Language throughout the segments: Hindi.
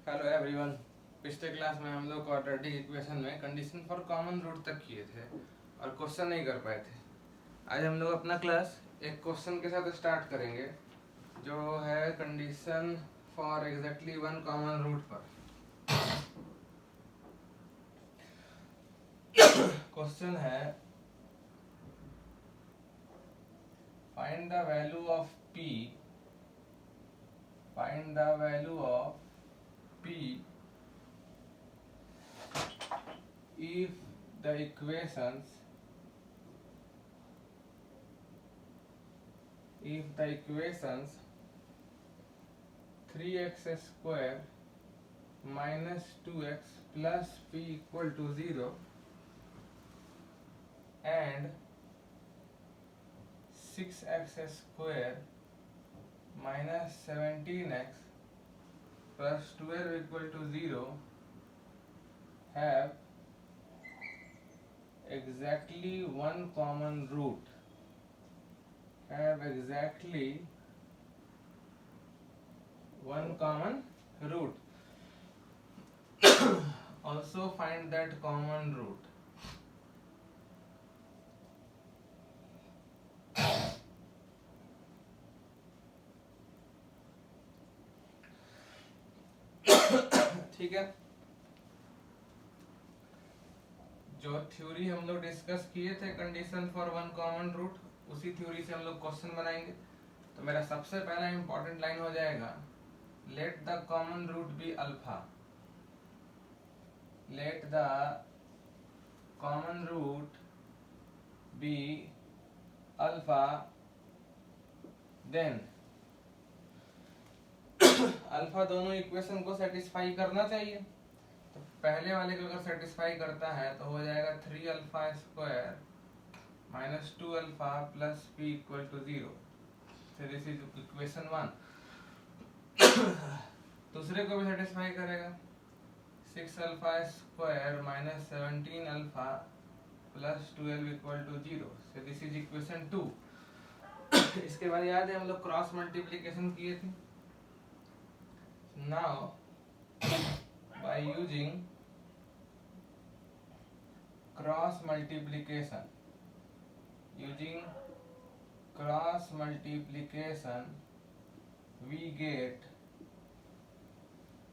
Hello everyone. पिछले क्लास में हम लोग क्वाड्रेटिक इक्वेशन में कंडीशन फॉर कॉमन रूट तक किए थे और क्वेश्चन नहीं कर पाए थे। आज हम लोग अपना क्लास एक क्वेश्चन के साथ स्टार्ट करेंगे जो है condition for exactly one common root पर। क्वेश्चन है find the value of p, find the value of p if the equations 3x square minus 2x plus p equal to 0 and 6x square minus 17x plus 12 equal to 0 have exactly one common root, have exactly one common root. Also find that common root. ठीक है, जो थ्योरी हम लोग डिस्कस किए थे condition for one common root, उसी थ्योरी से हम लोग क्वेश्चन बनाएंगे। तो मेरा सबसे पहला इंपॉर्टेंट लाइन हो जाएगा let the common root be alpha, let the common root be alpha, then alpha दोनों इक्वेशन को सेटिस्फाई करना चाहिए। तो पहले वाले को अगर सेटिस्फाई करता है तो हो जाएगा 3 alpha square minus 2 alpha plus p equal to 0। This is equation 1। दूसरे को भी सेटिस्फाई करेगा 6 alpha square minus 17 alpha plus 12 equal to 0। So this is equation 2। इसके बाद याद है हम लोग क्रॉस मल्टीप्लिकेशन किए थे। Now by using cross multiplication, we get,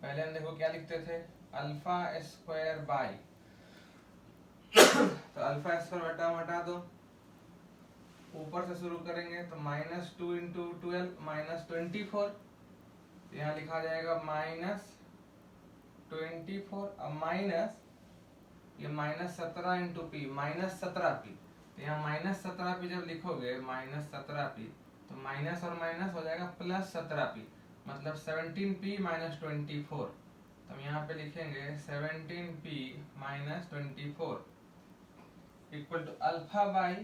पहले हम देखो क्या लिखते थे, अल्फा स्क्वायर बाई तो अल्फा स्क्वायर हटा दो, ऊपर से शुरू करेंगे तो माइनस 2 इंटू 12 माइनस 24। यहाँ लिखा जाएगा माइनस 24 अब माइनस ये minus 17 into P minus 17 P. तो यहाँ माइनस 17 पी जब लिखोगे माइनस 17 पी तो माइनस और माइनस हो जाएगा प्लस 17 पी, मतलब 17 पी माइनस 24। तो हम यहाँ पे लिखेंगे 17 p minus 24 equal to alpha by,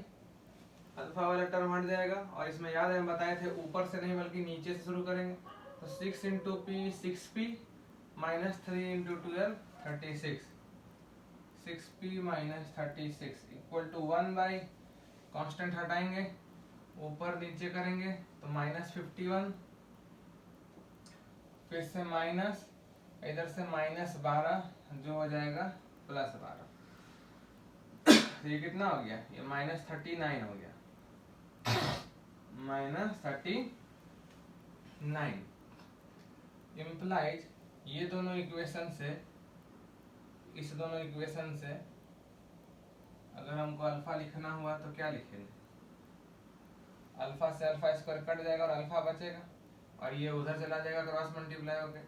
alpha वाला टर्म हट जाएगा। और इसमें याद है हम बताए थे ऊपर से नहीं बल्कि नीचे से शुरू करेंगे। तो 6 into p 6 p minus 3 into 12 36, 6p minus 36 equal to 1 by, constant हटाएंगे ऊपर नीचे करेंगे तो माइनस 51, फिर से माइनस, इधर से माइनस 12 जो हो जाएगा प्लस 12। ये कितना हो गया, ये माइनस 39 हो गया, माइनस 39 इम्प्लाइज ये दोनों इक्वेशन से, इस दोनों इक्वेशन से अगर हमको अल्फा लिखना हुआ तो क्या लिखेंगे, अल्फा से अल्फा स्क्वायर कट जाएगा और अल्फा बचेगा और ये उधर चला जाएगा क्रॉस मल्टीप्लाई होके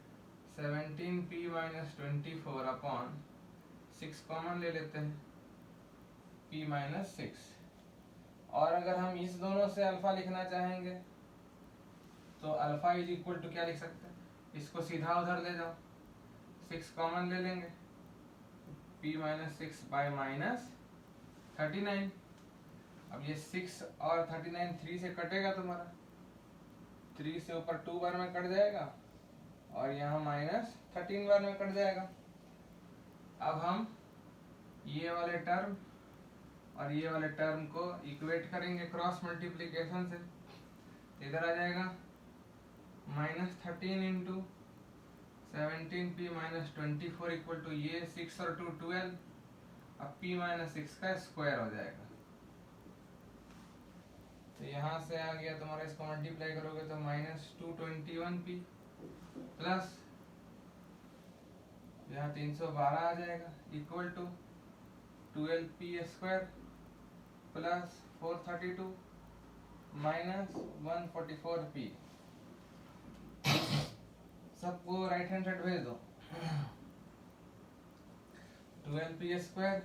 17p माइनस 24 अपॉन 6 कॉमन ले लेते हैं p माइनस 6। और अगर हम इस दोनों से अल्फा लिखना चाहेंगे तो अल्फा इज इक्वल टू क्या लिख सकते हैं, इसको सीधा उधर ले जाओ 6 कॉमन ले लेंगे p माइनस 6 बाय माइनस 39। अब ये 6 और 39 3 से कटेगा तुम्हारा, 3 से ऊपर 2 बार में कट जाएगा और यहाँ माइनस 13 बार में कट जाएगा। अब हम ये वाले टर्म और ये वाले टर्म को इक्वेट करेंगे क्रॉस मल्टीप्लिकेशन से। इधर आ जाएगा minus 13 into 17p minus 24 equal to ये 6 और 2 12, अब p माइनस 6 का स्क्वायर हो जाएगा। तो यहाँ से आ गया तुम्हारा, इसको मल्टीप्लाई करोगे तो माइनस 221p प्लस यहाँ 312 आ जाएगा equal to 12p square plus 432 minus 144p। सबको राइट हैंड साइड भेज दो। 12p स्क्वायर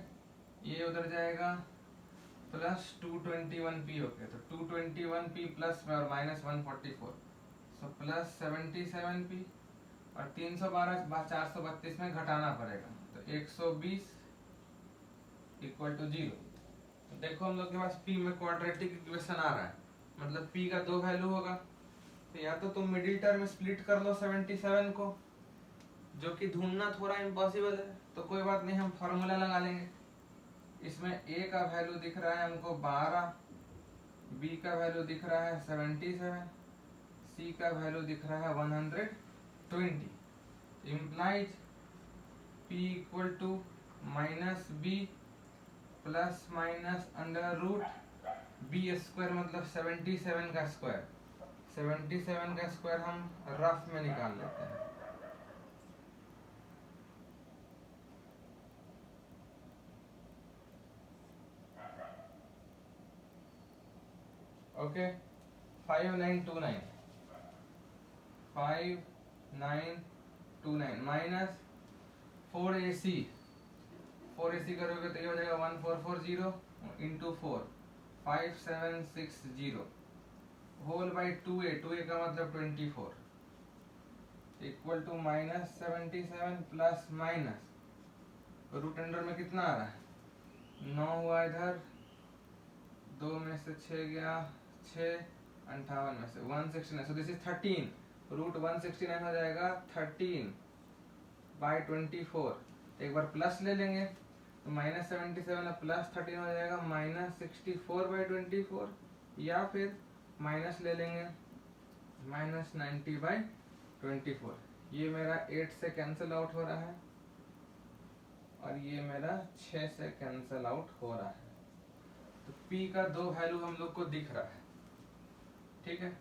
ये उधर जाएगा प्लस 221p हो गया, तो 221p प्लस और माइनस 144, सो प्लस 77p और 312 432 में घटाना पड़ेगा, तो 120 इक्वल टू 0। तो देखो हम लोग के पास p में क्वाड्रेटिक इक्वेशन आ रहा है, मतलब p का दो वैल्यू होगा, तो या तो तुम मिडिल टर्म स्प्लिट कर लो 77 को, जो कि ढूंढना थोड़ा इम्पॉसिबल है, तो कोई बात नहीं, हम फॉर्मूला लगा लेंगे। इसमें a का वैल्यू दिख रहा है हमको 12, b का वैल्यू दिख रहा है 77, c का वैल्यू दिख रहा है 120, implies p equal to minus b plus minus under root b square, मतलब 77 का स्क्वायर। 77 का स्क्वायर हम रफ में निकाल लेते हैं। ओके 5929 माइनस 4ac, 4ac करोगे तो ये हो जाएगा 1440 into 4 5760 whole by 2a, 2a का मतलब 24 equal to minus 77 plus minus root under में कितना आ रहा है 9 हुआ इधर, 2 में से 6 गया 6, 58 में से 169, सो दिस इज 13, रूट 169 हो जाएगा 13 बाई 24। एक बार प्लस ले लेंगे तो माइनस 77 प्लस 13 हो जाएगा माइनस 64 बाई 24, या फिर माइनस ले लेंगे माइनस 90 बाई 24। ये मेरा 8 से कैंसिल आउट हो रहा है और ये मेरा 6 से कैंसिल आउट हो रहा है। तो p का दो वैल्यू हम लोग को दिख रहा है, ठीक है।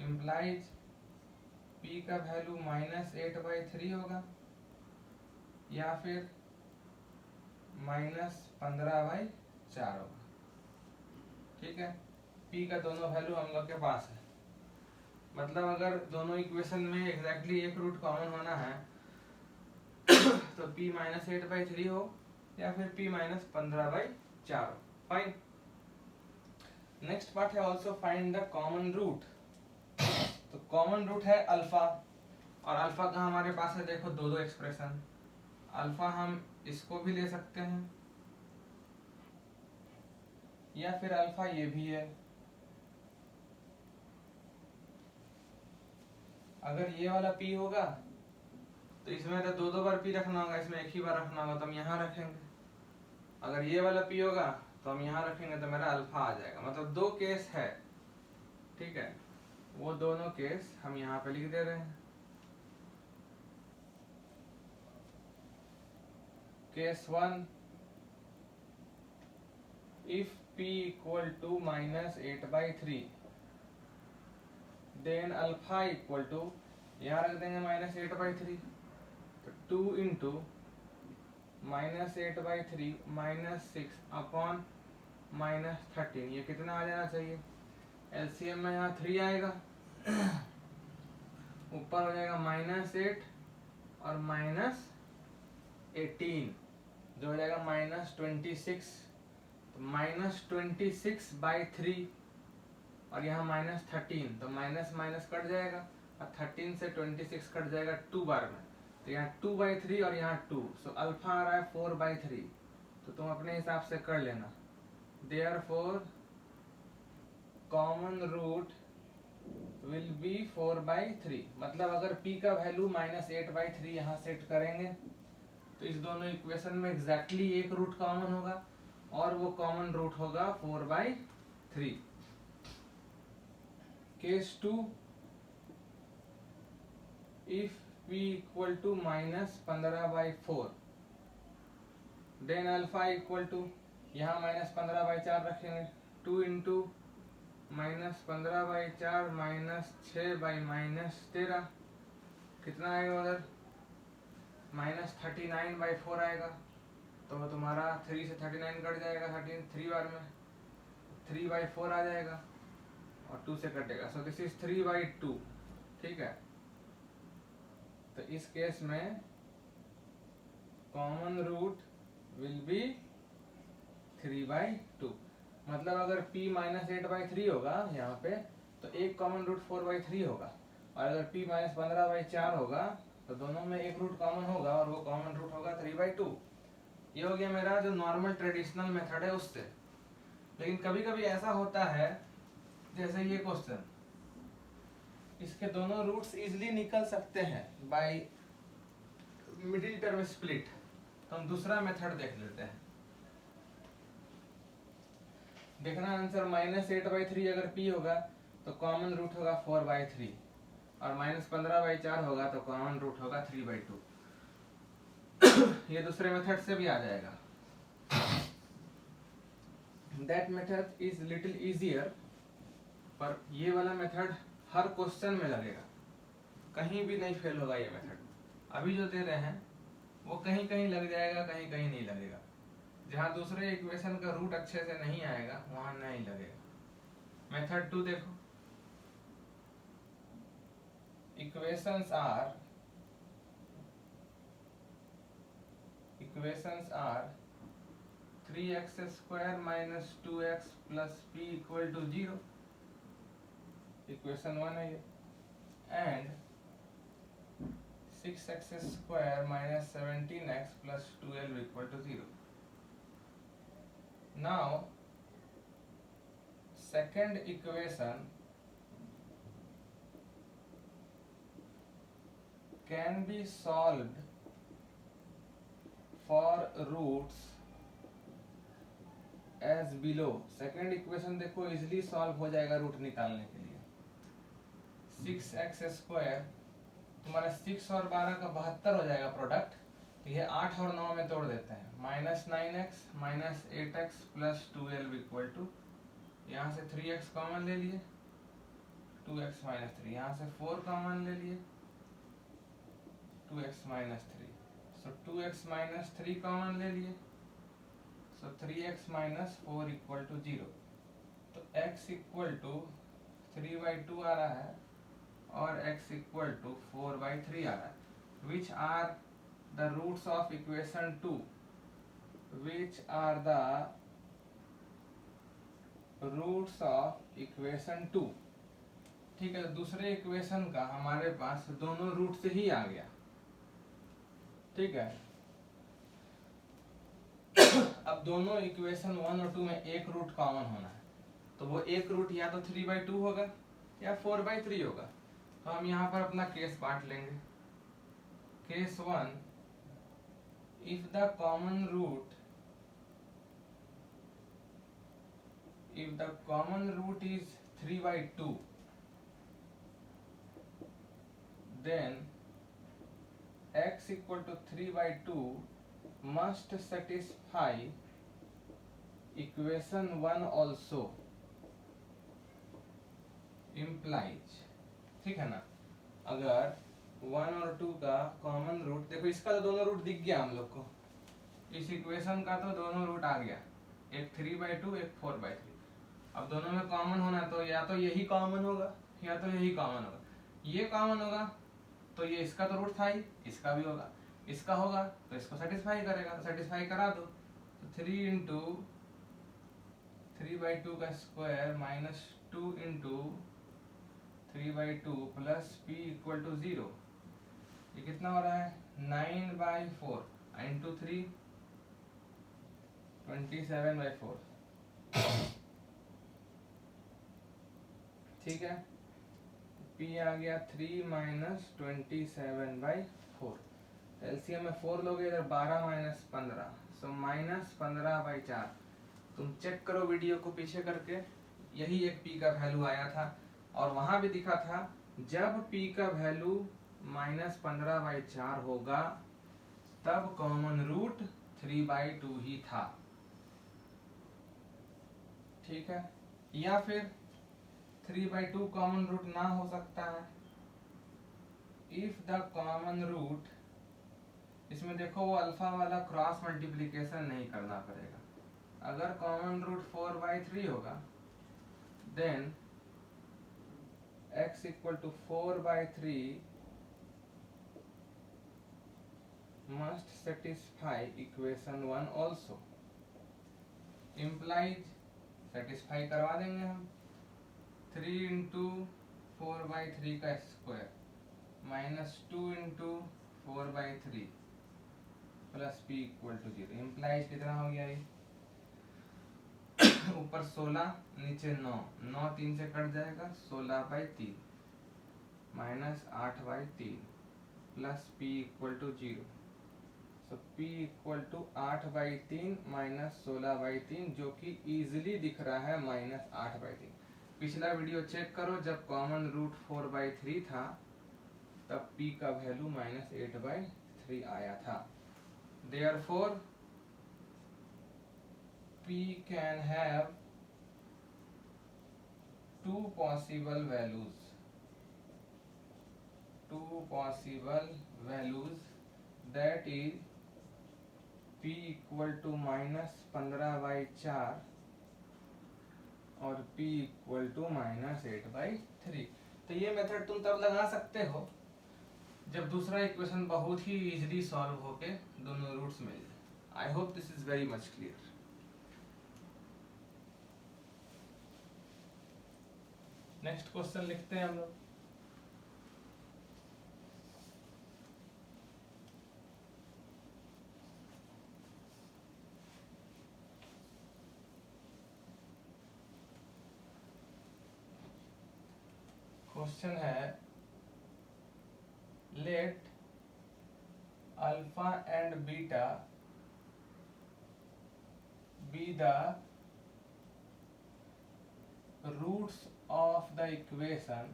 इम्प्लाइज p का वैल्यू माइनस 8/3 होगा या फिर माइनस 15/4 होगा, ठीक है। p का दोनों वैल्यू हम लोग के पास है, मतलब अगर दोनों इक्वेशन में एग्जैक्टली एक रूट कॉमन होना है तो p माइनस 8/3 हो या फिर p माइनस 15/4 हो। फाइन। नेक्स्ट पार्ट है also find the common root. तो कॉमन रूट है अल्फा, और अल्फा का हमारे पास है, देखो दो एक्सप्रेशन। अल्फा हम इसको भी ले सकते हैं या फिर अल्फा ये भी है। अगर ये वाला p होगा तो इसमें तो दो बार p रखना होगा, इसमें एक ही बार रखना होगा तो हम यहाँ रखेंगे। अगर ये वाला p होगा तो हम यहाँ रखेंगे तो मेरा अल्फा आ जाएगा। मतलब दो केस है, ठीक है, वो दोनों केस हम यहाँ पे लिख दे रहे हैं। Case 1, if p equal to minus 8/3 then alpha equal to, यहाँ रख देंगे माइनस 8/3, तो 2 into minus 8/3 minus 6 upon minus 13, ये कितना आ जाना चाहिए, एलसीएम में यहाँ 3 आएगा, ऊपर हो जाएगा -8 और -18 जो हो जाएगा -26, तो -26/3 और यहाँ -13, तो माइनस माइनस कट जाएगा और 13 से 26 कट जाएगा 2 बार में, तो यहाँ 2/3 और यहाँ 2, सो अल्फा आ रहा है 4/3, तो तुम अपने हिसाब से कर लेना। Therefore common root will be 4/3। मतलब अगर p का वैल्यू -8/3 यहाँ सेट करेंगे तो इस दोनों इक्वेशन में एग्जैक्टली एक रूट कॉमन होगा और वो कॉमन रूट होगा 4/3। Case 2, if p equal to -15/4, then alpha equal to, यहाँ -15/4 रखेंगे, 2 इंटू -15/4 -6/-13, कितना आएगा उधर, -39/4 आएगा। तो तुम्हारा 3 से 39 कट जाएगा, 3 बार में 3/4 आ जाएगा और 2 से कटेगा, सो दिस इज 3/2। ठीक है, तो इस केस में कॉमन रूट विल बी 3/2। मतलब अगर p -8/3 होगा यहाँ पे, तो एक कॉमन रूट 4/3 होगा, और अगर p -15/4 होगा तो दोनों में एक रूट कॉमन होगा और वो कॉमन रूट होगा 3/2। ये हो गया मेरा जो नॉर्मल ट्रेडिशनल मेथड है उससे। लेकिन कभी कभी ऐसा होता है, जैसे ये क्वेश्चन, इसके दोनों रूट्स इजीली निकल सकते हैं बाय मिडिल टर्म स्प्लिट। तो हम दूसरा मेथड देख लेते हैं। देखना आंसर, -8/3 अगर p होगा तो कॉमन रूट होगा 4/3, और -15/4 होगा तो कॉमन रूट होगा 3/2। ये दूसरे मेथड से भी आ जाएगा। That method is little easier, पर ये वाला मेथड हर क्वेश्चन में लगेगा, कहीं भी नहीं फेल होगा ये मेथड। अभी जो दे रहे हैं वो कहीं कहीं लग जाएगा, कहीं कहीं नहीं लगेगा। जहां दूसरे इक्वेशन का रूट अच्छे से नहीं आएगा वहां नहीं लगेगा। मेथड 2 देखो, equations are 3x² - 2x + p = 0, equation 1 है ये, and 6x² - 17x + 12 = 0। Now second equation can be solved for roots as below। Second equation देखो इजिली सॉल्व हो जाएगा रूट निकालने के लिए। 6x², तुम्हारा 6 और 12 का 72 हो जाएगा प्रोडक्ट, तो ये 8 और 9 में तोड़ देते हैं, -9x - 8x + 12 = यहाँ से 3x कॉमन ले लिए, 2x - 3, यहाँ से 4 कॉमन ले लिए, 2x - 3, सो 2x - 3 कॉमन ले लिए, सो 3x - 4 = 0। तो x = 3/2 आ रहा है और x = 4/3 आ रहा है। Which are the roots of equation 2? Which are the roots of equation 2? ठीक है, तो दूसरे इक्वेशन का हमारे पास दोनों रूट से ही आ गया। ठीक है, अब दोनों इक्वेशन 1 और 2 में एक रूट कॉमन होना है, तो वो एक रूट या तो 3/2 होगा या 4/3 होगा। तो हम यहाँ पर अपना केस बांट लेंगे। Case 1, if the common root is 3/2, then x = 3/2 must satisfy equation 1 also, implies। ठीक है ना, अगर 1 और 2 का कॉमन रूट, देखो इसका तो दोनों रूट दिख गया हम लोग को, इस इक्वेशन का तो दोनों रूट आ गया, एक 3/2 एक 4/3। अब दोनों में कॉमन होना तो या तो यही कॉमन होगा या तो यही कॉमन होगा। ये कॉमन होगा तो ये इसका तो रूट था ही, इसका भी होगा, इसका होगा तो इसको सेटिस्फाई करेगा, तो सेटिस्फाई करा दो। तो 3 × 3/2 का स्क्वायर -2 × 3/2 + p = 0, ये कितना हो रहा है, 9/4 × 3 27/4। ठीक है, p आ गया 3 - 27/4। एलसीएम में 4 लोगे, इधर 12 - 15, सो -15/4। तुम चेक करो वीडियो को पीछे करके, यही एक p का वैल्यू आया था, और वहां भी दिखा था जब p का वैल्यू -15/4 होगा तब कॉमन रूट 3/2 ही था। ठीक है, या फिर 3/2 कॉमन रूट ना हो सकता है। इफ द कॉमन रूट, इसमें देखो वो अल्फा वाला क्रॉस मल्टीप्लीकेशन नहीं करना पड़ेगा। अगर कॉमन रूट 4/3 होगा then x equal to 4/3 must satisfy equation 1 also. Implies satisfy करवा देंगे हम। 3 इंटू 4/3 का square -2 into 4/3 plus p equal to 0। Implies कितना हो गया ये? ऊपर 16 नीचे 9, 9 3 से कट जाएगा, 16/3 -8/3 plus p equal to 0। So p equal to 8/3 -16/3, जो कि इजिली दिख रहा है -8/3। पिछला वीडियो चेक करो, जब कॉमन रूट 4/3 था तब p का वैल्यू -8/3 आया था। Therefore p can have two possible values, that is p equal to -15/4 और p equal to -8/3। तो ये मेथड तुम तब लगा सकते हो जब दूसरा इक्वेशन बहुत ही इजीली सॉल्व होके दोनों रूट्स मिल जाए। I hope this is very much clear. Next question लिखते हैं हम लोग। क्वेश्चन है let alpha and beta be the roots of the equation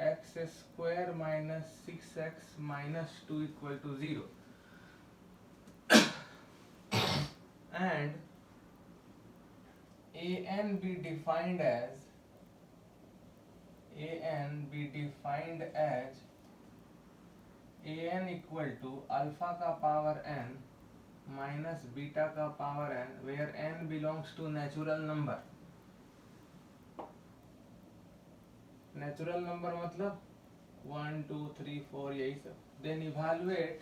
x square minus 6x minus 2 equal to 0 and an be defined as an equal to alpha का power n माइनस बीटा का power n, where n belongs to natural number. Natural number मतलब 1 2 3 4 यही सब। Then evaluate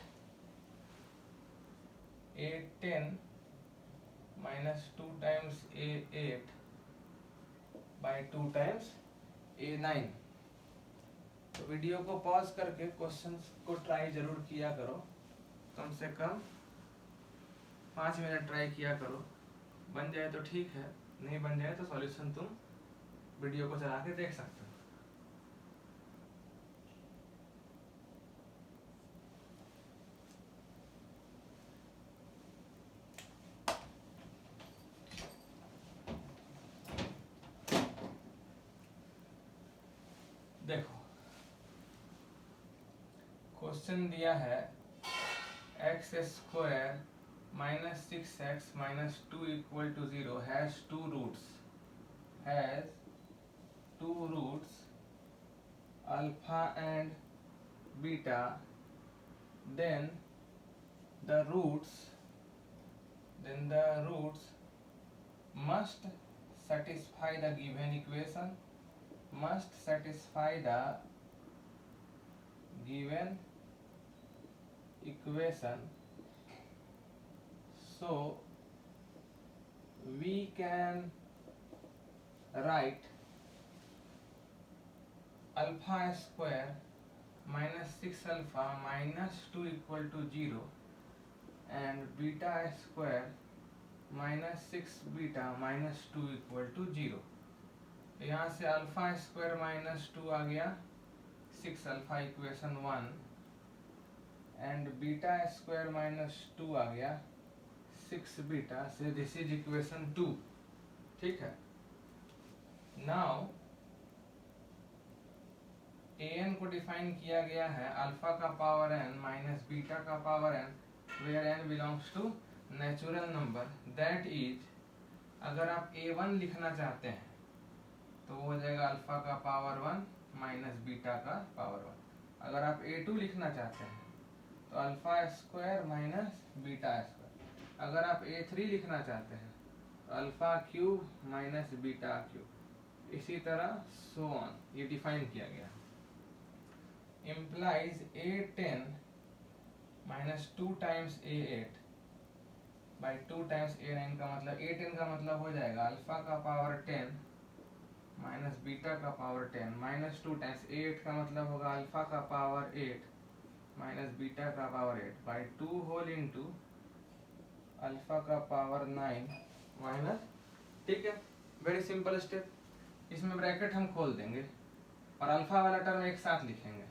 8 10 -2 times a8 by 2 times a9। तो वीडियो को पॉज करके क्वेश्चंस को ट्राई जरूर किया करो, कम से कम 5 मिनट ट्राई किया करो। बन जाए तो ठीक है, नहीं बन जाए तो सॉल्यूशन तुम वीडियो को चला के देख सकते हो। देखो क्वेश्चन दिया है x square -6x -2 equal to 0 has two roots alpha and beta, then the roots must satisfy the given equation, so we can write alpha square -6 alpha -2 equal to 0 and beta square -6 beta -2 equal to 0। यहाँ से अल्फा स्क्वायर -2 आ गया 6 alpha equation 1 and beta square -2 आ गया 6 बीटा से दिस इज इक्वेशन 2। ठीक है, नाउ an को डिफाइन किया गया है अल्फा का पावर n माइनस बीटा का power n where n belongs to natural number, that is अगर आप a1 लिखना चाहते हैं तो वो हो जाएगा अल्फा का पावर 1 माइनस बीटा का पावर 1। अगर आप a2 लिखना चाहते हैं तो alpha square minus beta square. अगर आप a3 लिखना चाहते हैं तो alpha cube minus beta cube. इसी तरह सो ऑन, ये डिफाइन किया गया। implies a10 minus 2 times a8 by 2 times a9 का मतलब a10 का मतलब हो जाएगा अल्फा का पावर 10 माइनस बीटा का पावर 10 माइनस 2 टाइम्स a8 का मतलब होगा अल्फा का पावर 8 माइनस बीटा का power 8 by 2 whole into alpha का पावर 9 माइनस। ठीक है, वेरी सिंपल स्टेप। इसमें ब्रैकेट हम खोल देंगे और अल्फा वाला टर्म एक साथ लिखेंगे।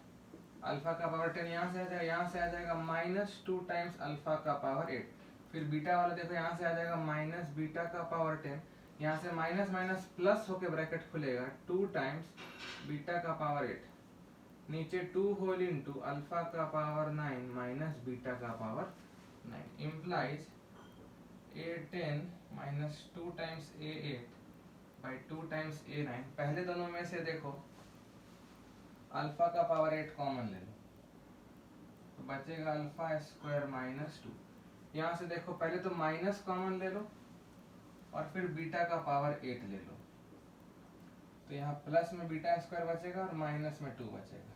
अल्फा का पावर 10 यहाँ से आ जाएगा, यहाँ से आ जाएगा माइनस 2 टाइम्स अल्फा का पावर 8। फिर बीटा वाला देखो यहाँ से आ जाएगा माइनस बीटा का पावर 10, यहाँ से माइनस माइनस प्लस होके ब्रैकेट खुलेगा 2 टाइम्स बीटा का पावर 8, नीचे 2 होल इंटू अल्फा का पावर 9 माइनस बीटा का power 9 implies a10 minus 2 times a8 by 2 times a9। पहले दोनों में से देखो अल्फा का पावर 8 कॉमन ले लो तो बचेगा अल्फा स्क्वायर माइनस 2। यहाँ से देखो पहले तो माइनस कॉमन ले लो और फिर बीटा का पावर 8 ले लो, तो यहाँ प्लस में बीटा स्क्वायर बचेगा और माइनस में 2 बचेगा।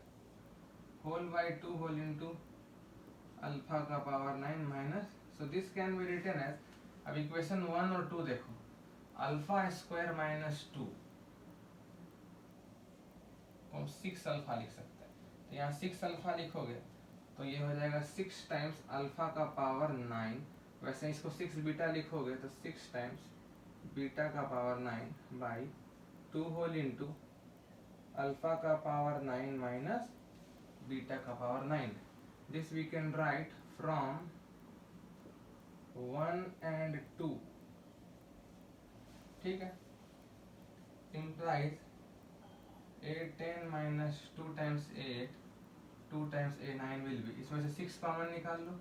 Whole by 2 whole into alpha का power 9 minus, so this can be written as, अब इक्वेशन 1 और 2 देखो, अल्फा स्क्वायर माइनस 2 हम 6 अल्फा लिख सकते हैं, तो यहाँ 6 अल्फा लिखोगे तो ये हो जाएगा 6 टाइम्स अल्फा का पावर 9। वैसे इसको 6 बीटा लिखोगे तो 6 टाइम्स बीटा का power 9 by 2 whole into alpha का पावर 9 माइनस बीटा का power 9। This we can write from 1 and 2। ठीक है, implies a10 minus 2 times a8 2 times a9 will be, इसमें से 6 कॉमन निकाल लो,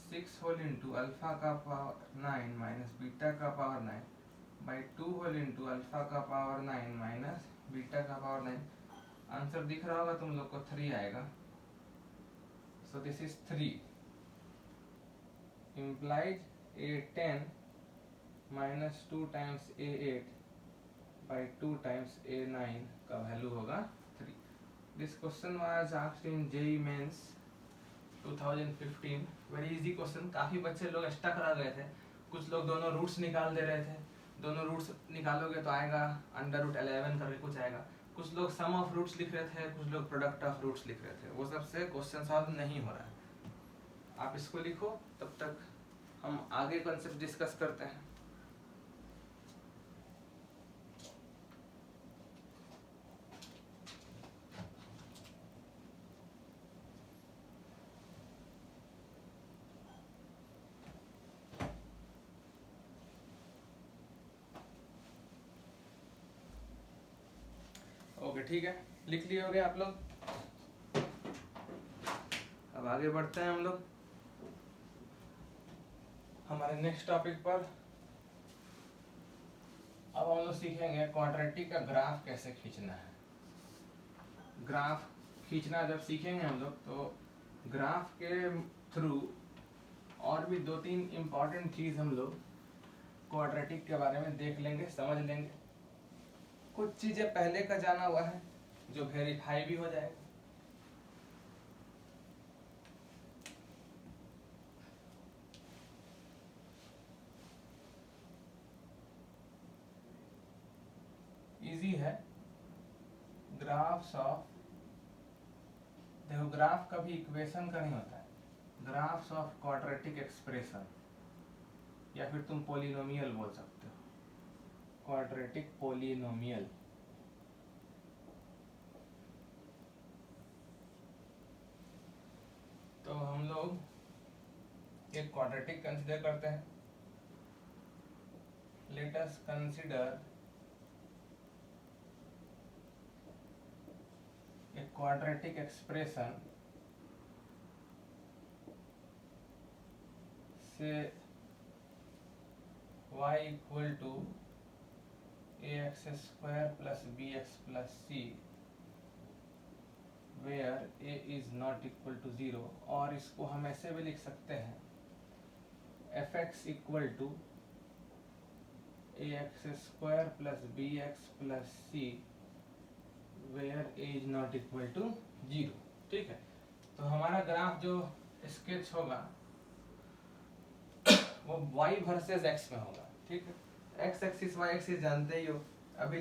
6 होल इंटू अल्फा का पावर 9 माइनस बीटा का power 9 by 2 whole into alpha का पावर 9 माइनस बीटा का पावर 9। आंसर दिख रहा होगा तुम लोग को, 3 आएगा। So this is 3 implies a10 minus 2 times a8 by 2 times a9 का वैल्यू होगा 3। This question was asked in JEE mains 2015। Very easy question. काफी बच्चे लोग स्टक रह गए थे, कुछ लोग दोनों रूट्स निकाल दे रहे थे। दोनों रूट्स निकालोगे तो आएगा अंडर रूट 11 करके कुछ आएगा। कुछ लोग सम ऑफ रूट्स लिख रहे थे, कुछ लोग प्रोडक्ट ऑफ रूट्स लिख रहे थे। वो सबसे क्वेश्चन सॉल्व नहीं हो रहा है। आप इसको लिखो, तब तक हम आगे कॉन्सेप्ट डिस्कस करते हैं। ओके ठीक है, लिख लिए होंगे आप लोग। अब आगे बढ़ते हैं हम लोग हमारे नेक्स्ट टॉपिक पर। अब हम लोग सीखेंगे क्वाड्रेटिक का ग्राफ कैसे खींचना है। ग्राफ खींचना जब सीखेंगे हम लोग तो ग्राफ के थ्रू और भी 2-3 इम्पोर्टेंट चीज हम लोग क्वाड्रेटिक के बारे में देख लेंगे, समझ लेंगे। कुछ चीजें पहले का जाना हुआ है जो वेरीफाई भी हो जाएगा। इजी है। ग्राफ्स ऑफ, देखो ग्राफ कभी इक्वेशन का नहीं होता है, ग्राफ्स ऑफ क्वाड्रेटिक एक्सप्रेशन, या फिर तुम पोलिनोमियल बोल सकते हो, क्वाड्रेटिक पोलिनोमियल। तो हम लोग एक क्वाड्रेटिक कंसीडर करते हैं। Let us consider quadratic expression से y equal to ax square plus bx plus c where a is not equal to 0, और इसको हम ऐसे भी लिख सकते हैं fx equal to ax square plus bx plus c where a is not equal to 0। ठीक है, तो हमारा ग्राफ जो स्केच होगा वो y वर्सेस x में होगा। ठीक है, x एक्सिस y एक्सिस जानते ही हो, अभी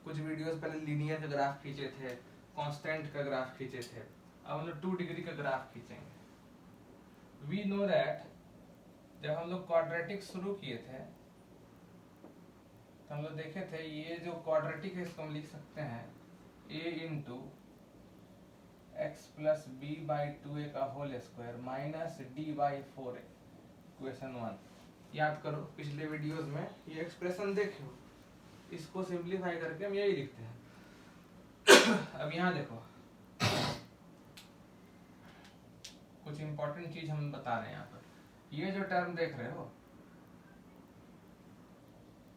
कुछ वीडियोस पहले लीनियर का ग्राफ खींचे थे, कांस्टेंट का ग्राफ खींचे थे, अब हम लोग 2 डिग्री का ग्राफ खींचेंगे। वी नो दैट जब हम लोग क्वाड्रेटिक शुरू किए थे तो हम लोग देखे थे ये जो क्वाड्रेटिक है इसको हम लिख सकते हैं a into x plus b by 2a का whole square minus d by 4a, equation 1। याद करो पिछले वीडियोस में ये एक्सप्रेशन देखे हो, इसको सिंप्लीफाई करके हम यही लिखते हैं। अब यहाँ देखो कुछ इंपॉर्टेंट चीज हम बता रहे हैं यहाँ पर। ये जो टर्म देख रहे हो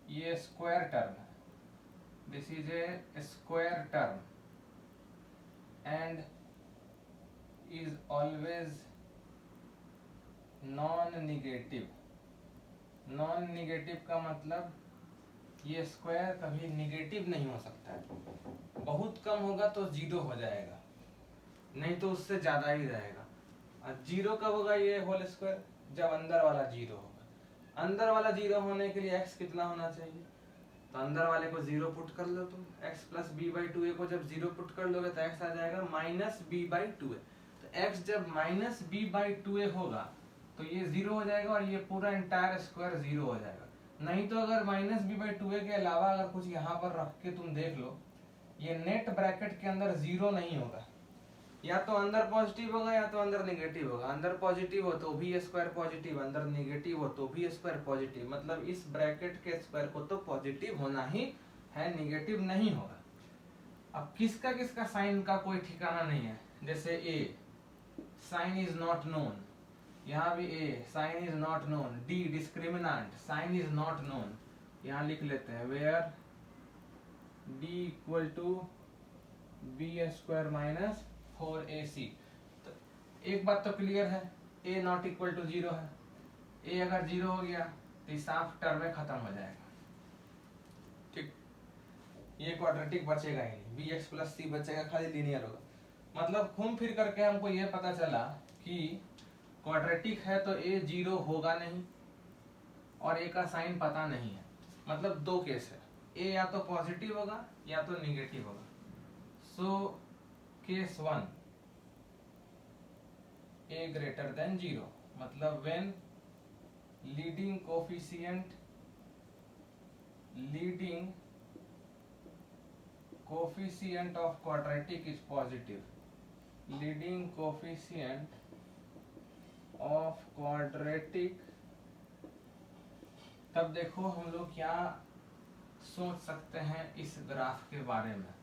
ये स्क्वायर टर्म है, this is a square term and is always non negative. Non negative का मतलब ये स्क्वायर कभी निगेटिव नहीं हो सकता है, बहुत कम होगा तो 0 हो जाएगा, नहीं तो उससे ज्यादा ही रहेगा। और 0 कब होगा ये होल स्क्वायर? जब अंदर वाला 0 होगा। अंदर वाला 0 होने के लिए x कितना होना चाहिए? तो अंदर वाले को 0 पुट कर लो तुम, x plus b by 2a को जब 0 पुट कर लोगे तो x आ जाएगा माइनस बी बाई 2a। तो x जब माइनस बी बाई 2a होगा तो ये 0 हो जाएगा और ये पूरा इंटायर स्क्वायर 0 हो जाएगा। नहीं तो अगर माइनस बी बाई 2a के अलावा अगर कुछ यहाँ पर रख के तुम देख लो, ये नेट ब्रैकेट के अंदर 0 नहीं होगा, या तो अंदर पॉजिटिव होगा या तो अंदर नेगेटिव होगा। अंदर पॉजिटिव हो तो भी स्क्वायर पॉजिटिव, अंदर नेगेटिव हो तो भी स्क्वायर पॉजिटिव, मतलब इस ब्रैकेट के स्क्वायर को तो पॉजिटिव होना ही है, नेगेटिव नहीं होगा। अब किसका किसका साइन का कोई ठिकाना नहीं है, जैसे a sign is not known, यहाँ भी a sign is not known, d discriminant sign is not known, यहाँ लिख लेते हैं where d equal to b square minus 4ac। तो एक बात तो क्लियर है, a नॉट इक्वल टू 0 है, a अगर 0 हो गया तो साफ टर्म में खत्म हो जाएगा। ठीक, ये क्वाड्रेटिक बचेगा ही नहीं, bx प्लस c बचेगा, खाली लीनियर होगा। मतलब घूम फिर करके हमको ये पता चला कि क्वाड्रेटिक है तो a 0 होगा नहीं और a का साइन पता नहीं है। मतलब दो केस है, a या तो पॉजिटिव होगा या तो निगेटिव होगा। So case 1 a greater than 0, मतलब when leading coefficient of quadratic is positive, leading coefficient of quadratic। तब देखो हम लोग क्या सोच सकते हैं इस ग्राफ के बारे में।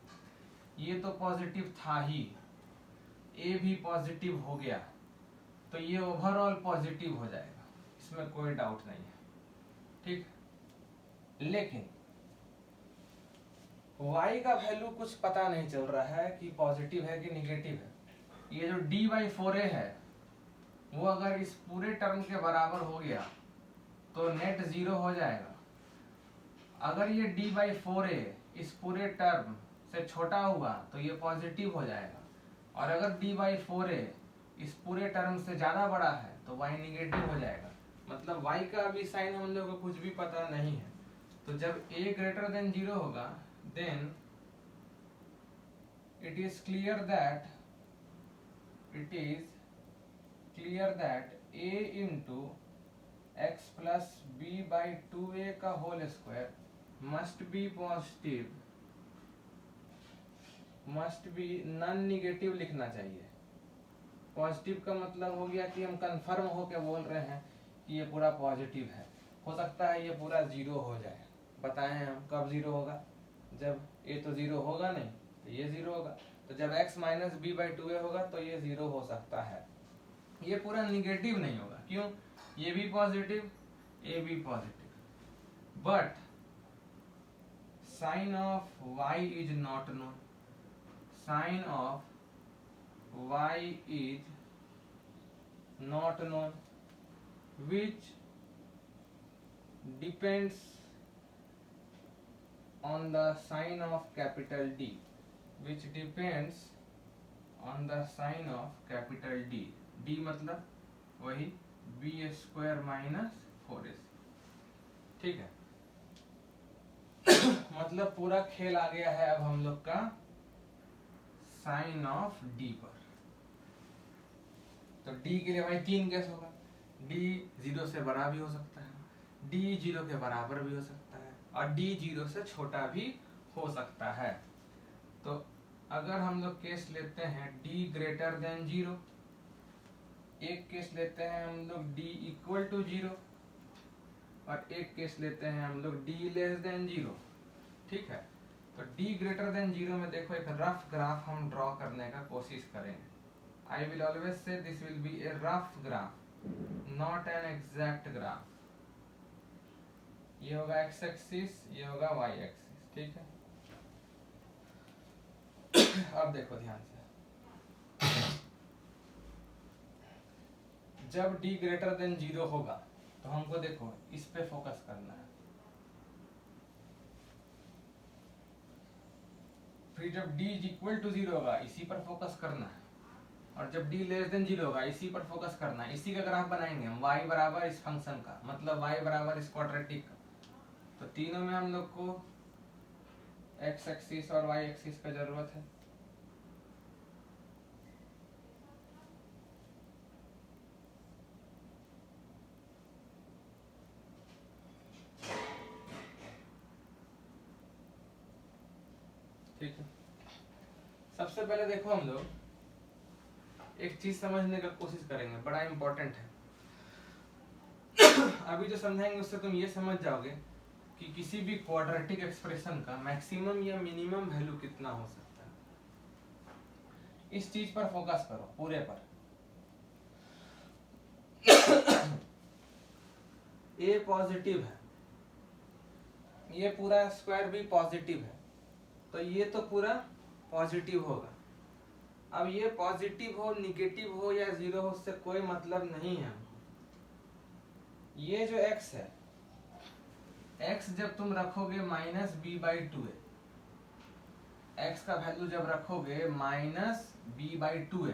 ये तो पॉजिटिव था ही, a भी पॉजिटिव हो गया तो ये ओवरऑल पॉजिटिव हो जाएगा, इसमें कोई डाउट नहीं है। ठीक, लेकिन y का वैल्यू कुछ पता नहीं चल रहा है कि पॉजिटिव है कि निगेटिव है। ये जो d बाई 4a है वो अगर इस पूरे टर्म के बराबर हो गया तो नेट 0 हो जाएगा। अगर ये d बाई 4a इस पूरे टर्म से छोटा हुआ तो ये पॉजिटिव हो जाएगा, और अगर d बाई 4a इस पूरे टर्म से ज्यादा बड़ा है तो y निगेटिव हो जाएगा। मतलब y का अभी साइन हम लोगों को कुछ भी पता नहीं है। तो जब a ग्रेटर देन 0 होगा then it is clear that a into x plus b by 2a का whole square must be positive, must be non negative लिखना चाहिए। पॉजिटिव का मतलब हो गया कि हम कंफर्म होके बोल रहे हैं कि ये पूरा पॉजिटिव है। हो सकता है ये पूरा 0 हो जाए, बताएं हम कब 0 होगा, जब a तो 0 होगा नहीं तो ये 0 होगा। तो जब x minus B by two A होगा तो ये 0 हो सकता है। ये पूरा निगेटिव नहीं होगा, क्यों? ये भी पॉजिटिव, ये भी positive, but sign of y is not known. Sign of y is not known which depends on the sign of capital D, which depends on the sign of capital D। D मतलब वही b स्क्वायर माइनस 4ac, ठीक है। मतलब पूरा खेल आ गया है अब हम लोग का साइन ऑफ D पर। तो D के लिए भाई 3 केस होगा। D 0 से बड़ा भी हो सकता है, D 0 के बराबर भी हो सकता है, और D 0 से छोटा भी हो सकता है। तो अगर हम लोग केस लेते हैं D ग्रेटर देन 0, एक केस लेते हैं हम लोग D इक्वल टू 0, और एक केस लेते हैं हम लोग D लेस देन 0, ठीक है। तो D ग्रेटर देन 0 में देखो एक रफ ग्राफ हम ड्रॉ करने का कोशिश करेंगे। I will always say this will be a rough graph, not an exact graph। ये होगा x एक्सिस, ये होगा y एक्सिस, ठीक है। अब देखो ध्यान से, जब d ग्रेटर देन 0 होगा तो हमको देखो इस पे फोकस करना है। फिर जब d इज इक्वल टू 0 होगा इसी पर फोकस करना है, और जब d लेस देन 0 होगा इसी पर फोकस करना है। इसी का ग्राफ बनाएंगे हम, y बराबर इस फंक्शन का, मतलब y बराबर इस क्वाड्रेटिक का। तो तीनों में हम लोग को x एक्सिस और y एक्सिस का जरूरत है। ठीक है। सबसे पहले देखो हम लोग एक चीज समझने का कोशिश करेंगे, बड़ा इंपॉर्टेंट है। अभी जो समझाएंगे उससे तुम ये समझ जाओगे कि किसी भी क्वाड्रेटिक एक्सप्रेशन का मैक्सिमम या मिनिमम वैल्यू कितना हो सकता है। इस चीज पर फोकस करो, पूरे पर। ए पॉजिटिव है, ये पूरा स्क्वायर भी पॉजिटिव है, तो ये तो पूरा पॉजिटिव होगा। अब ये पॉजिटिव हो, निगेटिव हो या 0 हो, उससे कोई मतलब नहीं है। ये जो x है, x जब तुम रखोगे माइनस बी बाई टू है, x का वैल्यू जब रखोगे माइनस बी बाई टू है,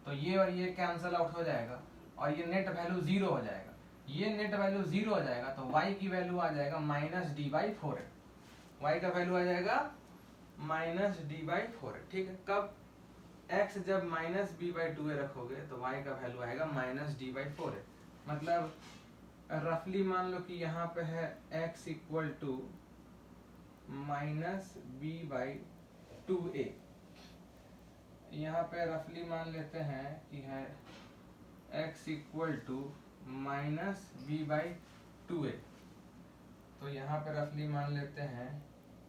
तो ये और ये कैंसल आउट हो जाएगा और ये नेट वैल्यू 0 हो जाएगा। ये नेट वैल्यू 0 हो जाएगा तो y की वैल्यू आ जाएगा माइनस डी बाई 4 है। y का वैल्यू आ जाएगा माइनस डी बाई 4 है, ठीक है। कब? x जब माइनस बी बाई टू रखोगे तो y का वैल्यू आएगा माइनस डी बाई 4 है। मतलब रफली मान लो कि यहाँ पे है x equal to minus B by two A. यहाँ पे रफली मान लेते हैं कि है x equal to minus B by two ए। तो यहाँ पे रफली मान लेते हैं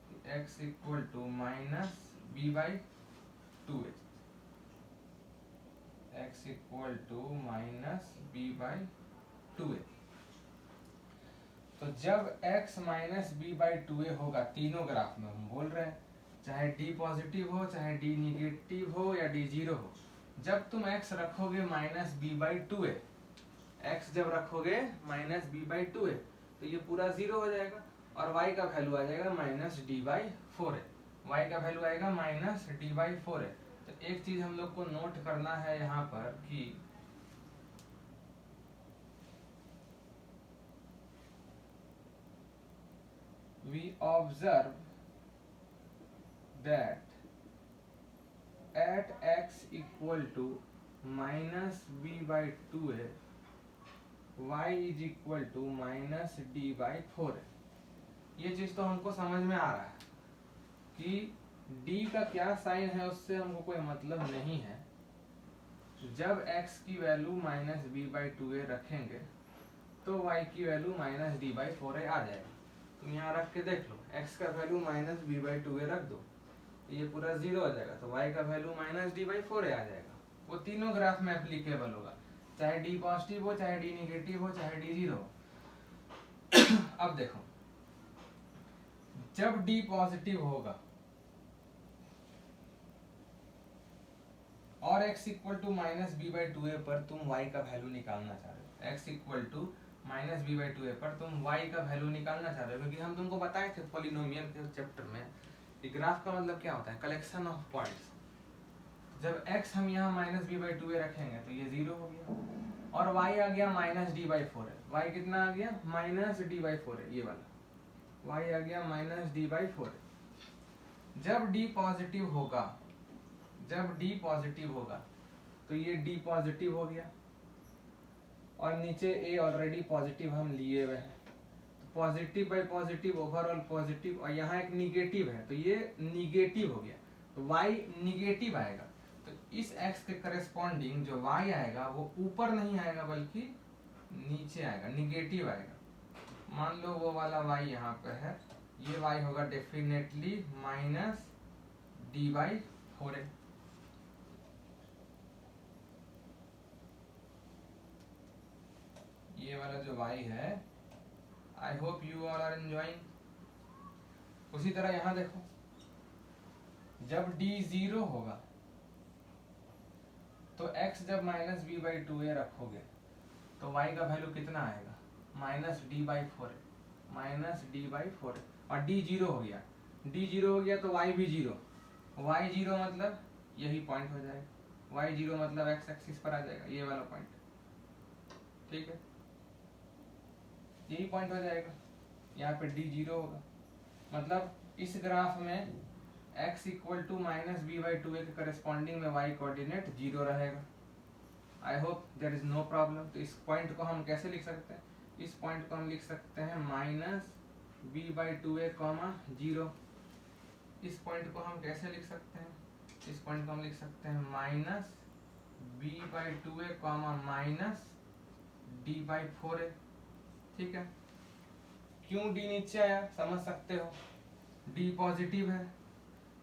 कि x equal to minus B by two A. x equal to minus B by two ए। तो जब x minus B by two A होगा, तीनों ग्राफ में हम बोल रहे हैं, चाहे d पॉजिटिव हो, चाहे d निगेटिव हो या d 0 हो, जब तुम x रखोगे minus B by two A, x जब रखोगे माइनस बी बाई टू ए, तो ये पूरा 0 हो जाएगा और y का वैल्यू आ जाएगा माइनस डी बाई 4 है। y का वैल्यू आएगा माइनस डी बाई 4 है। तो एक चीज हम लोग को नोट करना है यहाँ पर कि we observe that at x equal to minus b by 2a, y is equal to minus d by 4 है। ये चीज तो हमको समझ में आ रहा है कि d का क्या साइन है उससे हमको कोई मतलब नहीं है। जब x की value minus B by two a रखेंगे तो y की वैल्यू माइनस डी बाई 4 आ जाएगा। तुम यहाँ रख के देख लो, x का value minus B by two a रख दो ये पूरा 0 आ जाएगा, तो y का वैल्यू -d/4 आ जाएगा। वो तीनों ग्राफ में एप्लीकेबल होगा, चाहे d पॉजिटिव हो, चाहे d निगेटिव हो, चाहे d 0 हो। अब देखो, जब d पॉजिटिव होगा और x इक्वल टू -b/2a पर तुम y का वैल्यू निकालना चाह रहे हो, x इक्वल टू -b/2a पर तुम y का वैल्यू निकालना चाह रहे हो, क्योंकि हम तुमको बताए थे पॉलिनोमियल के चैप्टर में कि ग्राफ का मतलब क्या होता है, कलेक्शन ऑफ पॉइंट्स। जब x हम यहाँ -b/2a रखेंगे तो ये 0 हो गया, और y आ गया -d/4 है। y कितना आ गया? -d/4 है, ये वाला y आ गया -d/4। जब d पॉजिटिव होगा, जब d पॉजिटिव होगा तो ये d पॉजिटिव हो गया, और नीचे a ऑलरेडी पॉजिटिव हम लिए हुए हैं, तो positive bye positive overall positive, और यहाँ एक निगेटिव है तो ये निगेटिव हो गया, तो y निगेटिव आएगा। तो इस x के करस्पॉन्डिंग जो y आएगा वो ऊपर नहीं आएगा बल्कि नीचे आएगा, निगेटिव आएगा। मान लो वो वाला y यहाँ पे है, ये y होगा डेफिनेटली -d/4। ये वाला जो y है, I hope you all are enjoying. उसी तरह यहाँ देखो, जब d 0 होगा तो x जब -b/2a रखोगे तो y का वैल्यू कितना आएगा? -d/4, -d/4, और d 0 हो गया, d 0 हो गया तो y भी 0, y 0 मतलब यही पॉइंट हो जाएगा, y 0 मतलब x एक्सिस पर आ जाएगा, ये वाला पॉइंट, ठीक है, यही पॉइंट हो जाएगा। यहाँ पे d 0 होगा, मतलब इस ग्राफ में x इक्वल टू -b/2a के करस्पॉन्डिंग में y कोऑर्डिनेट 0 रहेगा। I hope there is no problem. तो इस पॉइंट को हम कैसे लिख सकते हैं? इस पॉइंट को हम लिख सकते हैं -b/2a, 0। इस पॉइंट को हम कैसे लिख सकते हैं? इस पॉइंट को हम लिख सकते हैं -b/2a, -d/4a, ठीक है। क्यों d नीचे आया समझ सकते हो, d पॉजिटिव है,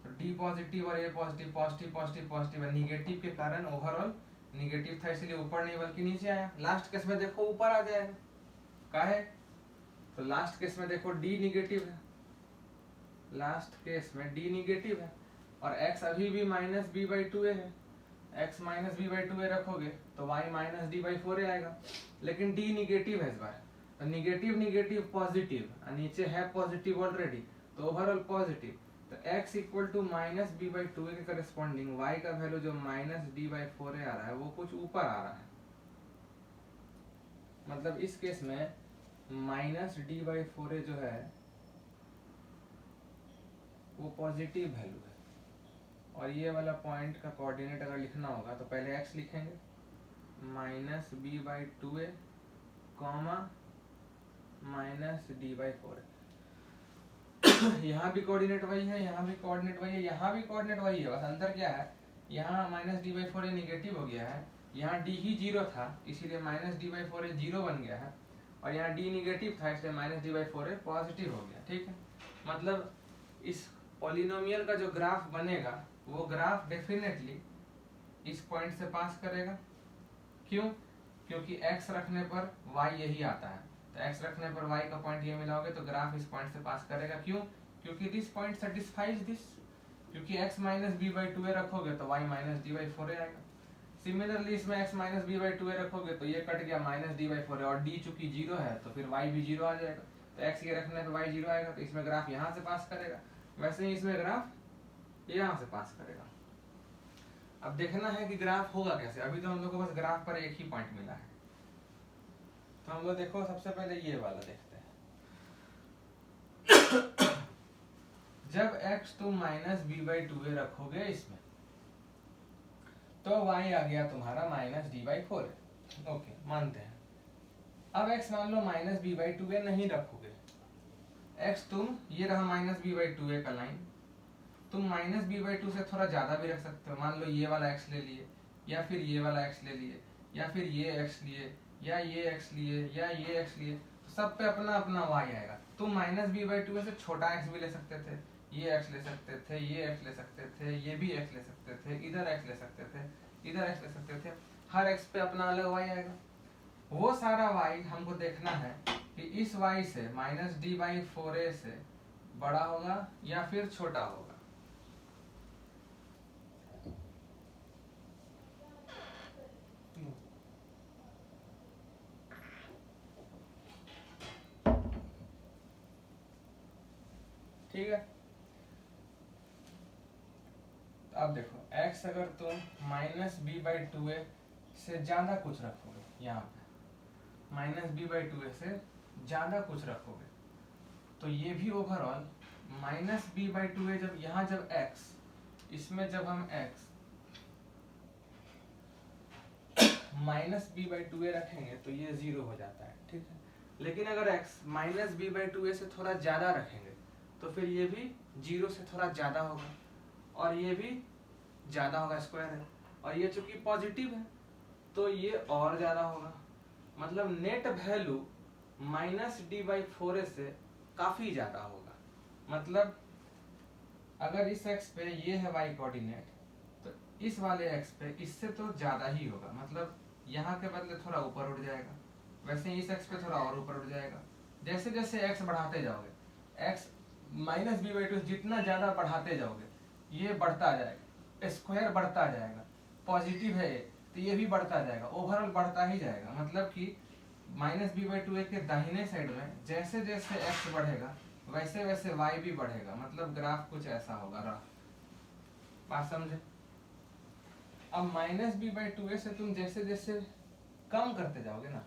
तो d पॉजिटिव और a positive, positive positive positive है, निगेटिव के कारण ओवरऑल निगेटिव था, इसलिए ऊपर नहीं बल्कि नीचे आया। लास्ट केस में देखो ऊपर आ जाएगा, काहे? तो लास्ट केस में देखो d निगेटिव है, लास्ट केस में d निगेटिव है, और x अभी भी -b/2a है, x -b/2a रखोगे तो y -d/4 आएगा, लेकिन d निगेटिव है इस बार, तो निगेटिव निगेटिव पॉजिटिव, नीचे है पॉजिटिव ऑलरेडी, तो ओवरऑल पॉजिटिव, तो x इक्वल टू -b/2a के करस्पॉन्डिंग y का वैल्यू जो -d/4 आ रहा है वो कुछ ऊपर आ रहा है, मतलब इस केस में -d/4 जो है वो पॉजिटिव वैल्यू है। और ये वाला पॉइंट का कोऑर्डिनेट अगर लिखना होगा तो पहले x लिखेंगे -b/2a, -d/4। यहाँ भी कोऑर्डिनेट वही है, यहाँ भी कोऑर्डिनेट वही है, यहाँ भी कोऑर्डिनेट वही है, बस अंतर क्या है, यहाँ -d/4 निगेटिव हो गया है, यहाँ d ही 0 था इसीलिए -d/4 0 बन गया है, और यहाँ d निगेटिव था इसलिए -d/4 पॉजिटिव हो गया, ठीक है। मतलब इस पॉलिनोमियल का जो ग्राफ बनेगा वो ग्राफ डेफिनेटली इस पॉइंट से पास करेगा। क्यों? क्योंकि x रखने पर y यही आता है, तो x रखने पर y का पॉइंट ये मिलाओगे तो ग्राफ इस पॉइंट से पास करेगा। क्यों? क्योंकि दिस पॉइंट सेटिस्फाइज दिस, क्योंकि x -b/2a रखोगे तो y -d/4 आएगा। सिमिलरली इसमें x -b/2a रखोगे तो ये कट गया -d/4, और d चूंकि 0 है तो फिर y भी 0 आ जाएगा, तो x ये रखने पर y 0 आएगा, तो इसमें ग्राफ यहाँ से पास करेगा, वैसे ही इसमें ग्राफ यहाँ से पास करेगा। अब देखना है कि ग्राफ होगा कैसे, अभी तो हम लोग को बस ग्राफ पर एक ही पॉइंट मिला है, तो हम लोग देखो सबसे पहले ये वाला देखते हैं। जब x तुम -b/2a रखोगे इसमें तो y आ गया तुम्हारा -d/4, ओके मानते हैं। अब x मान लो -b/2a नहीं रखोगे, x तुम ये रहा -b/2a का लाइन, तुम -b/2 से थोड़ा ज्यादा भी रख सकते हो, मान लो ये वाला x ले लिए, या फिर ये वाला x ले लिए, या फिर ये x लिए, या ये x लिए, या ये x लिए, तो सब पे अपना अपना y आएगा। तुम -b/2 से छोटा x भी ले सकते थे, ये एक्स ले सकते थे, ये एक्स ले सकते थे, ये भी एक्स ले सकते थे, इधर एक्स ले सकते थे, इधर एक्स ले सकते थे। हर एक्स पे अपना अलग वाई आएगा। वो सारा वाई हमको देखना है कि इस वाई से माइनस डी बाई 4a से बड़ा होगा या फिर छोटा होगा। ठीक है, अब देखो x अगर तुम माइनस बी बाई 2a से ज्यादा कुछ रखोगे, यहाँ पे माइनस बी बाई 2a से ज्यादा कुछ रखोगे, तो ये भी overall minus B by 2a, जब यहाँ जब x, इसमें जब हम x minus B by 2a रखेंगे तो ये 0 हो जाता है। ठीक है, लेकिन अगर x minus B by 2a से थोड़ा ज्यादा रखेंगे तो फिर ये भी 0 से थोड़ा ज्यादा होगा, और ये भी ज्यादा होगा, स्क्वायर है, और ये चूंकि पॉजिटिव है तो ये और ज्यादा होगा। मतलब net value minus d by 4a से काफी ज्यादा होगा। मतलब अगर इस x पे ये है y कोऑर्डिनेट, तो इस वाले x पे इससे तो ज्यादा ही होगा। मतलब यहाँ के बदले थोड़ा ऊपर उठ जाएगा, वैसे ही इस x पे थोड़ा और ऊपर उठ जाएगा। जैसे जैसे x बढ़ाते जाओगे, x माइनस बी बाई 2 जितना ज्यादा बढ़ाते जाओगे ये बढ़ता जाएगा, स्क्वायर बढ़ता जाएगा, पॉजिटिव है ये तो ये भी बढ़ता जाएगा, ओवरऑल बढ़ता ही जाएगा। मतलब कि माइनस बी बाई 2a के दाहिने साइड में जैसे जैसे x बढ़ेगा वैसे वैसे y भी बढ़ेगा। मतलब ग्राफ कुछ ऐसा होगा, रफ बात समझे। अब माइनस बी बाई 2a से तुम जैसे जैसे कम करते जाओगे ना,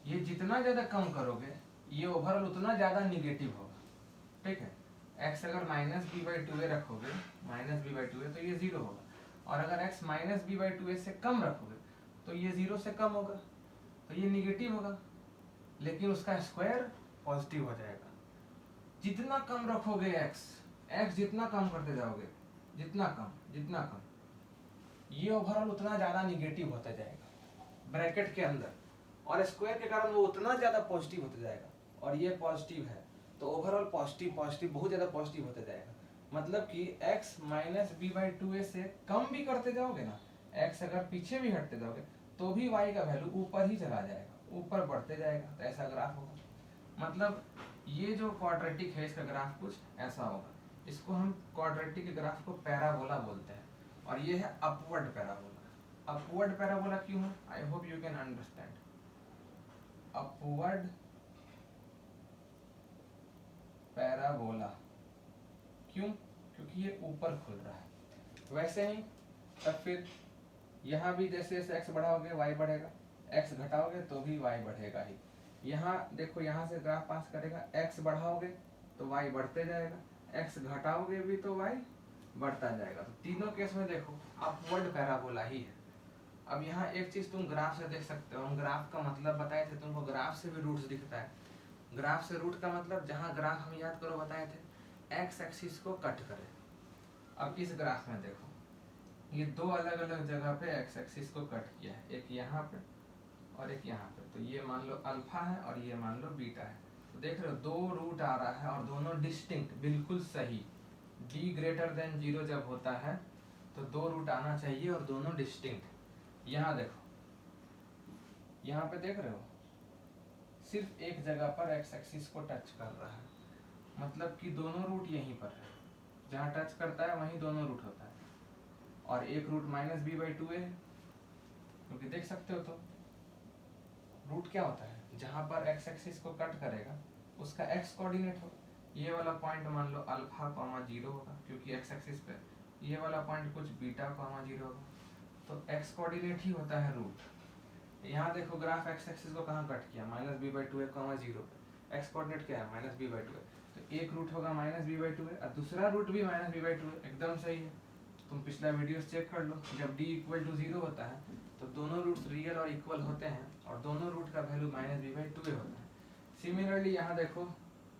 ये जितना ज्यादा कम करोगे ये ओवरऑल उतना ज्यादा निगेटिव होगा। ठीक है, x अगर माइनस बी बाई 2a रखोगे, माइनस बी बाई 2a, तो ये 0 होगा, और अगर x minus B by 2a से कम रखोगे तो ये 0 से कम होगा, तो ये निगेटिव होगा, लेकिन उसका स्क्वायर पॉजिटिव हो जाएगा। जितना कम रखोगे x जितना कम करते जाओगे, जितना कम, ये ओवरऑल उतना ज्यादा निगेटिव होता जाएगा ब्रैकेट के अंदर, और स्क्वायर के कारण वो उतना ज्यादा पॉजिटिव होता जाएगा, और ये पॉजिटिव है तो ओवरऑल पॉजिटिव बहुत ज्यादा पॉजिटिव होता जाएगा। मतलब कि x minus B by 2a से कम भी करते जाओगे ना, x अगर पीछे भी हटते जाओगे तो भी y का वैल्यू ऊपर ही चला जाएगा, ऊपर बढ़ते जाएगा, तो ऐसा ग्राफ होगा। मतलब ये जो क्वाड्रेटिक है इसका ग्राफ कुछ ऐसा होगा। इसको हम क्वाड्रेटिक के ग्राफ को पैराबोला बोलते हैं, और ये है अपवर्ड पैराबोला। अपवर्ड पैराबोला क्यों है, I hope you can understand. Upward parabola क्यों, क्योंकि ये ऊपर खुल रहा है। वैसे ही तब फिर यहाँ भी जैसे जैसे x बढ़ाओगे y बढ़ेगा, x घटाओगे तो भी y बढ़ेगा ही। यहाँ देखो, यहाँ से ग्राफ पास करेगा, x बढ़ाओगे तो y बढ़ते जाएगा, x घटाओगे भी तो y बढ़ता जाएगा। तो तीनों केस में देखो अपवर्ड पैराबोला ही है। अब यहाँ एक चीज तुम ग्राफ से देख सकते हो, हम ग्राफ का मतलब बताए थे तुमको, ग्राफ से भी रूट्स दिखता है। ग्राफ से रूट का मतलब, जहाँ ग्राफ हम याद करो बताए थे x एक्सिस को कट करे। अब इस ग्राफ में देखो ये दो अलग अलग जगह पे x एक्सिस को कट किया है, एक यहाँ पे और एक यहाँ पे। तो ये मान लो अल्फा है और ये मान लो बीटा है। तो देख रहे हो दो रूट आ रहा है और दोनों डिस्टिंक्ट, बिल्कुल सही। d ग्रेटर देन 0 जब होता है तो दो रूट आना चाहिए और दोनों डिस्टिंक्ट। यहाँ देखो, यहाँ पे देख रहे हो सिर्फ एक जगह पर x एक्सिस को टच कर रहा है, मतलब कि दोनों रूट यहीं पर है, जहाँ टच करता है वहीं दोनों रूट होता है। और एक root minus B by 2a है, क्योंकि देख सकते हो तो रूट क्या होता है, जहां पर x एक्सिस को कट करेगा उसका x कोऑर्डिनेट होगा। ये वाला पॉइंट मान लो अल्फा कॉमा 0 होगा, क्योंकि x एक्सिस पे ये वाला पॉइंट कुछ बीटा कॉमा 0 होगा, तो x कोऑर्डिनेट ही होता है रूट। यहाँ देखो ग्राफ x एक्सिस को कहाँ कट किया, minus B by 2a comma 0 पे, x कोऑर्डिनेट क्या है माइनस बी बाई 2a, तो एक रूट होगा माइनस बी बाई 2a और दूसरा रूट भी माइनस बी बाई 2a, एकदम सही है। तुम पिछला वीडियो चेक कर लो, जब d इक्वल टू 0 होता है तो दोनों रूट्स रियल और इक्वल होते हैं और दोनों रूट का value minus B by 2a होता है। सिमिलरली यहाँ देखो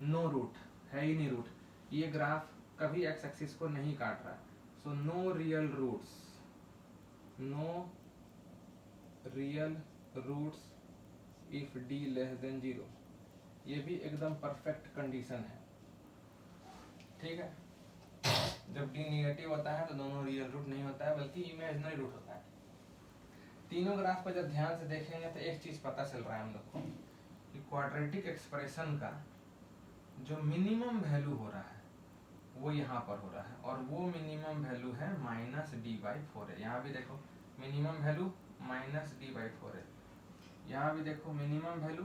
नो रूट है ही नहीं रूट, ये ग्राफ कभी x एक्सिस को नहीं काट रहा है, so no real roots, no real roots if d less than 0, ये भी एकदम परफेक्ट कंडीशन है। ठीक है, जब डी निगेटिव होता है तो दोनों रियल रूट नहीं होता है बल्कि इमेजिनरी रूट होता है। तीनों ग्राफ को जब ध्यान से देखेंगे तो एक चीज पता चल रहा है हम लोग को कि क्वाड्रेटिक एक्सप्रेशन का जो मिनिमम वैल्यू हो रहा है वो यहाँ पर हो रहा है और वो मिनिमम वैल्यू है -d/4 है। यहाँ भी देखो मिनिमम वैल्यू -d/4 है, यहाँ भी देखो मिनिमम वैल्यू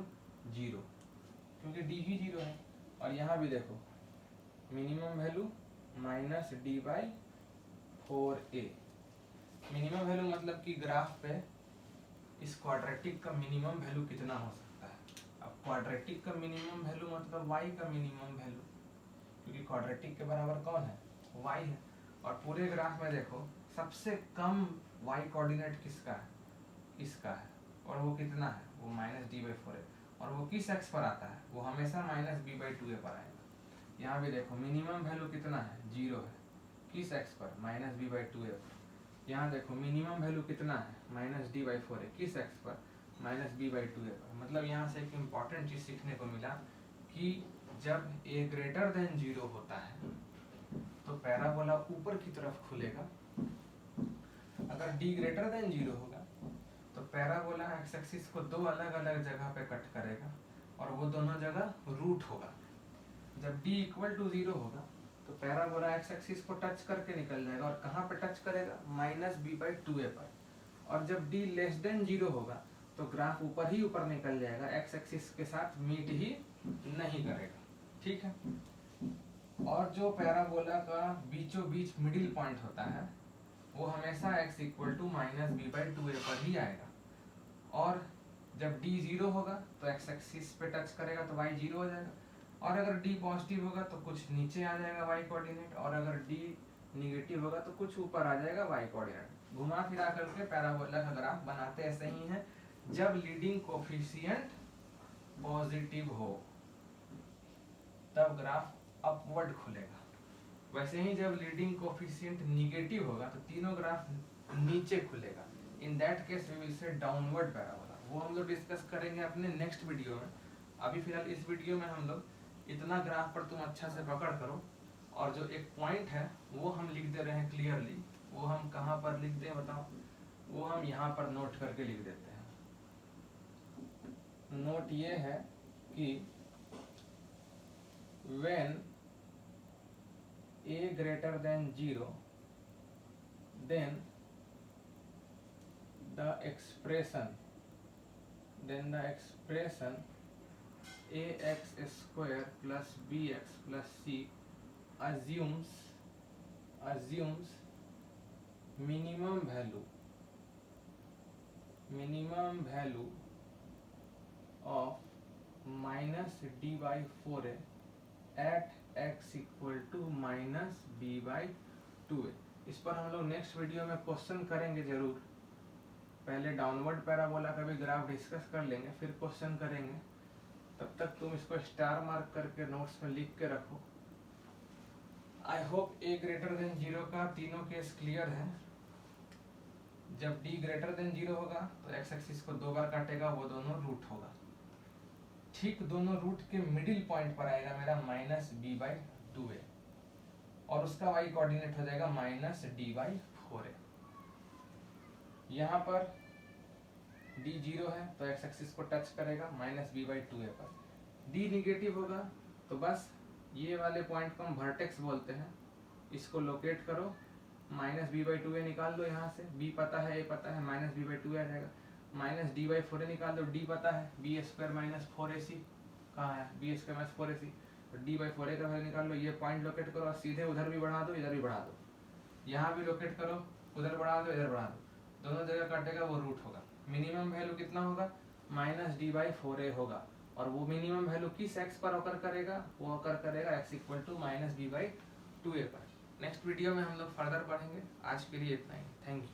0 क्योंकि डी ही 0 है, और यहाँ भी देखो minimum value -d/4a। Minimum value मतलब कि ग्राफ पे इस क्वाड्रेटिक का मिनिमम वैल्यू कितना हो सकता है। अब क्वाड्रेटिक का मिनिमम वैल्यू मतलब y का मिनिमम वैल्यू, क्योंकि क्वाड्रेटिक के बराबर कौन है, y है। और पूरे ग्राफ में देखो सबसे कम y कोऑर्डिनेट किसका है, इसका है, और वो कितना है, वो -d/4 है। और वो किस एक्स पर आता है, वो हमेशा -b/2a पर आएगा। यहाँ भी देखो मिनिमम वैल्यू कितना है, 0 है, किस एक्स पर, -b/2a पर। यहाँ देखो मिनिमम वैल्यू कितना है, -d/4 है, किस एक्स पर, -b/2a पर। मतलब यहाँ से एक इम्पॉर्टेंट चीज सीखने को मिला कि जब a ग्रेटर देन 0 होता है तो पैराबोला ऊपर की तरफ खुलेगा, अगर d ग्रेटर देन 0 होगा तो पैराबोला एक्स एक्सिस को दो अलग अलग जगह पे कट करेगा और वो दोनों जगह रूट होगा। जब d इक्वल टू 0 होगा तो पैराबोला एक्स एक्सिस को टच करके निकल जाएगा, और कहाँ पे टच करेगा, -b/2a पर। और जब d लेस देन 0 होगा तो ग्राफ ऊपर ही ऊपर निकल जाएगा, एक्स एक्सिस के साथ मीट ही नहीं करेगा, ठीक है। और जो पैराबोला का बीचों बीच मिडिल पॉइंट होता है वो हमेशा x इक्वल टू -b/2a पर ही आएगा। और जब d 0 होगा तो x एक्सिस पे टच करेगा तो y 0 हो जाएगा, और अगर d पॉजिटिव होगा तो कुछ नीचे आ जाएगा y कोऑर्डिनेट, और अगर d निगेटिव होगा तो कुछ ऊपर आ जाएगा y कोऑर्डिनेट। घुमा फिरा करके पैराबोला का ग्राफ बनाते ऐसे ही है, जब लीडिंग कोफिशिएंट पॉजिटिव हो तब ग्राफ अपवर्ड खुलेगा। वैसे ही जब लीडिंग कोफिशिएंट निगेटिव होगा तो तीनों ग्राफ नीचे खुलेगा। In that case we will say downward parabola. वो हम लोग डिस्कस करेंगे अपने नेक्स्ट वीडियो में। अभी फिलहाल इस वीडियो में हम लोग इतना ग्राफ पर तुम अच्छा से पकड़ करो, और जो एक पॉइंट है वो हम लिख दे रहे हैं क्लियरली। वो हम कहाँ पर लिख दें बताओ, वो हम यहाँ पर नोट करके लिख देते हैं। नोट ये है कि when a greater than 0 then the expression ax square plus bx plus c assumes minimum value of -d/4a at x equal to -b/2a। इस पर हम लोग नेक्स्ट वीडियो में क्वेश्चन करेंगे जरूर। पहले डाउनवर्ड पैराबोला का भी ग्राफ डिस्कस कर लेंगे, फिर क्वेश्चन करेंगे। तब तक तुम इसको स्टार मार्क करके नोट्स में लिख के रखो। I hope a greater than 0 का तीनों केस क्लियर है। जब d ग्रेटर देन 0 होगा तो x एक्सिस को दो बार काटेगा, वो दोनों रूट होगा। ठीक दोनों रूट के मिडिल पॉइंट पर आएगा मेरा -b/2a, और उसका y कोऑर्डिनेट हो जाएगा -d/4a। यहाँ पर d 0 है तो x एक्सिस को टच करेगा -b/2a पर। d निगेटिव होगा तो बस ये वाले पॉइंट को हम वर्टेक्स बोलते हैं, इसको लोकेट करो, -b/2a निकाल दो। यहाँ से b पता है, a पता है, -b/2a आ जाएगा। -d/4a निकाल दो, d पता है, b² - 4ac कहाँ है, b² - 4ac। तो d/4a का वैल्यू निकाल लो, ये पॉइंट लोकेट करो और सीधे उधर भी बढ़ा दो, इधर भी बढ़ा दो। यहाँ भी लोकेट करो, उधर बढ़ा दो, इधर बढ़ा दो, दोनों जगह काटेगा वो रूट होगा। मिनिमम वैल्यू कितना होगा, -d/4a होगा, और वो मिनिमम वैल्यू किस एक्स पर ऑकर करेगा, वो ऑकर करेगा x इक्वल टू -b/2a पर। नेक्स्ट वीडियो में हम लोग फर्दर पढ़ेंगे। आज के लिए इतना ही, थैंक यू।